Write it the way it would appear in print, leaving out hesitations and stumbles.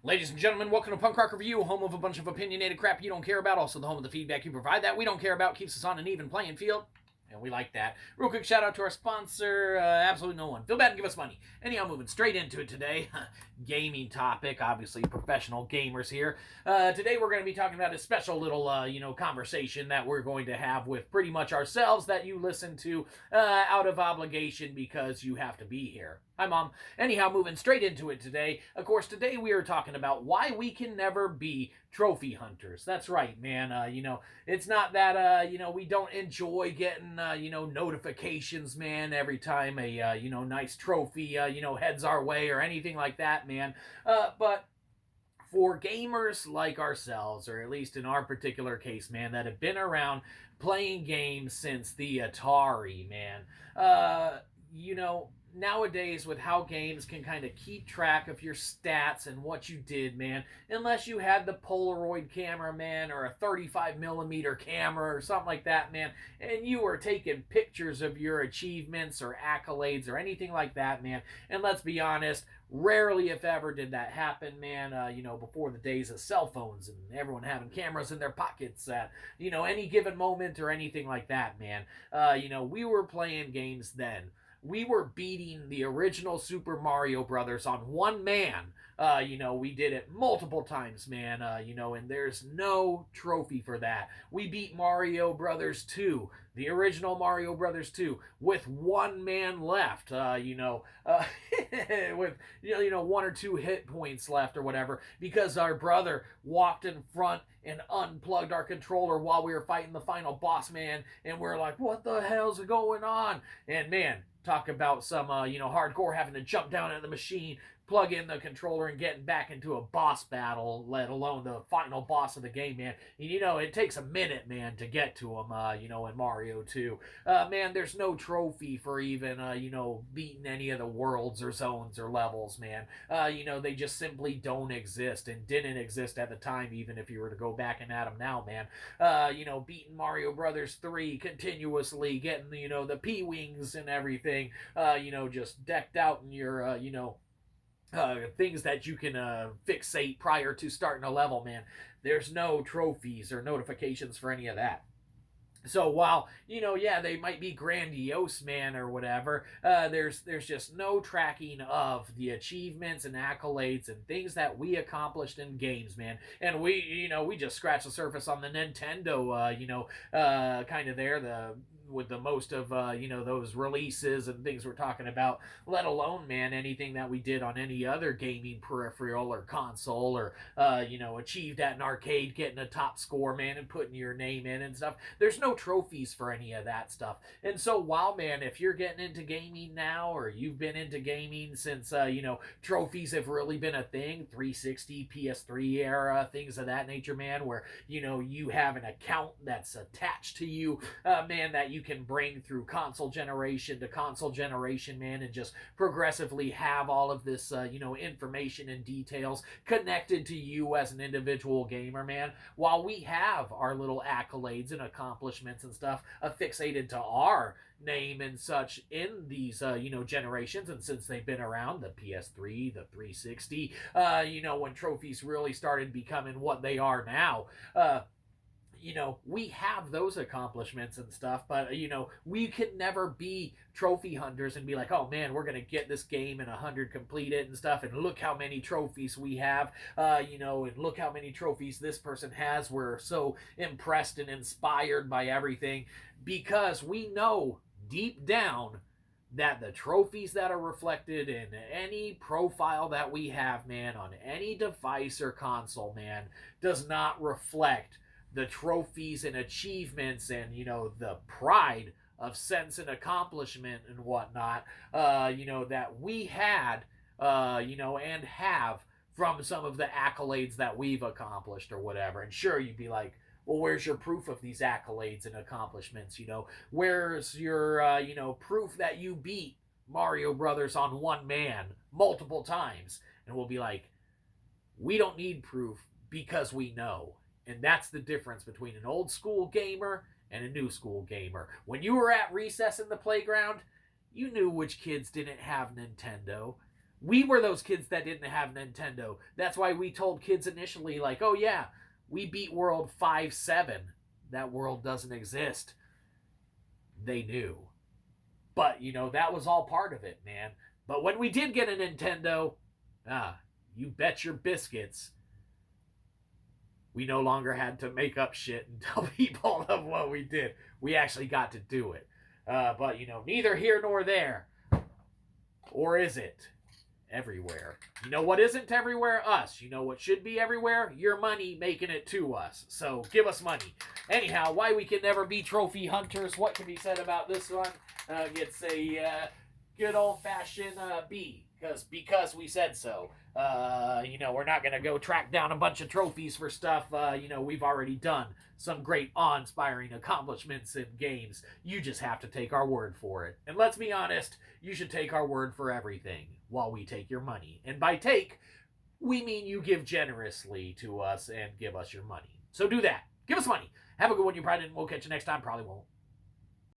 Ladies and gentlemen, welcome to Punk Rock Review, home of a bunch of opinionated crap you don't care about, also the home of the feedback you provide that we don't care about, keeps us on an even playing field, and we like that. Real quick shout out to our sponsor, absolutely no one. Feel bad and give us money. Anyhow, moving straight into it today, gaming topic, obviously professional gamers here. Today we're going to be talking about a special little, conversation that we're going to have with pretty much ourselves that you listen to out of obligation because you have to be here. Hi, Mom. Anyhow, moving straight into it today. Of course, today we are talking about why we can never be trophy hunters. That's right, man. It's not that, we don't enjoy getting, notifications, man, every time a, nice trophy, heads our way or anything like that, man. But for gamers like ourselves, or at least in our particular case, man, that have been around playing games since the Atari, man, nowadays with how games can kind of keep track of your stats and what you did, man, unless you had the Polaroid camera, man, or a 35 millimeter camera or something like that, man, and you were taking pictures of your achievements or accolades or anything like that, man. And let's be honest, rarely if ever did that happen, man, before the days of cell phones and everyone having cameras in their pockets at, any given moment or anything like that, man. We were playing games then. We were beating the original Super Mario Brothers on one man. We did it multiple times, man, and there's no trophy for that. We beat Mario Brothers 2, the original Mario Brothers 2, with one man left, with, one or two hit points left or whatever, because our brother walked in front and unplugged our controller while we were fighting the final boss, man, and we're like, what the hell's going on? And, man, talk about some, hardcore having to jump down in the machine, plug in the controller, and getting back into a boss battle, let alone the final boss of the game, man. And, it takes a minute, man, to get to him, in Mario 2. Man, there's no trophy for even, beating any of the worlds or zones or levels, man. They just simply don't exist and didn't exist at the time, even if you were to go back and add them now, man. Beating Mario Brothers 3 continuously, getting, the P-Wings and everything, just decked out in your, things that you can fixate prior to starting a level, man. There's no trophies or notifications for any of that. So while, they might be grandiose, man, or whatever, there's just no tracking of the achievements and accolades and things that we accomplished in games, man. And we just scratched the surface on the Nintendo, kind of there, with the most of, those releases and things we're talking about, let alone, man, anything that we did on any other gaming peripheral or console or, achieved at an arcade, getting a top score, man, and putting your name in and stuff. There's no trophies for any of that stuff. And so, wow, man, if you're getting into gaming now, or you've been into gaming since, trophies have really been a thing, 360, PS3 era, things of that nature, man, where, you have an account that's attached to you, man, that you can bring through console generation to console generation, man, and just progressively have all of this, information and details connected to you as an individual gamer, man. While we have our little accolades and accomplishments and stuff affixated to our name and such in these, generations, and since they've been around, the PS3, the 360, when trophies really started becoming what they are now, we have those accomplishments and stuff, but, we could never be trophy hunters and be like, oh man, we're going to get this game and 100 complete it and stuff, and look how many trophies we have, and look how many trophies this person has. We're so impressed and inspired by everything because we know deep down that the trophies that are reflected in any profile that we have, man, on any device or console, man, does not reflect the trophies and achievements and, the pride of sense and accomplishment and whatnot, that we had, and have from some of the accolades that we've accomplished or whatever. And sure, you'd be like, well, where's your proof of these accolades and accomplishments? Where's your, proof that you beat Mario Brothers on one man multiple times? And we'll be like, we don't need proof because we know. And that's the difference between an old school gamer and a new school gamer. When you were at recess in the playground, you knew which kids didn't have Nintendo. We were those kids that didn't have Nintendo. That's why we told kids initially, like, oh yeah, we beat World 5-7. That world doesn't exist. They knew. But, that was all part of it, man. But when we did get a Nintendo, you bet your biscuits, we no longer had to make up shit and tell people of what we did. We actually got to do it. But, neither here nor there. Or is it? Everywhere. You know what isn't everywhere? Us. You know what should be everywhere? Your money making it to us. So give us money. Anyhow, why we can never be trophy hunters. What can be said about this one? It's a good old-fashioned B. Because we said so. We're not going to go track down a bunch of trophies for stuff, we've already done some great awe-inspiring accomplishments in games. You just have to take our word for it. And let's be honest, you should take our word for everything while we take your money. And by take, we mean you give generously to us and give us your money. So do that. Give us money. Have a good one, you probably didn't. We'll catch you next time. Probably won't.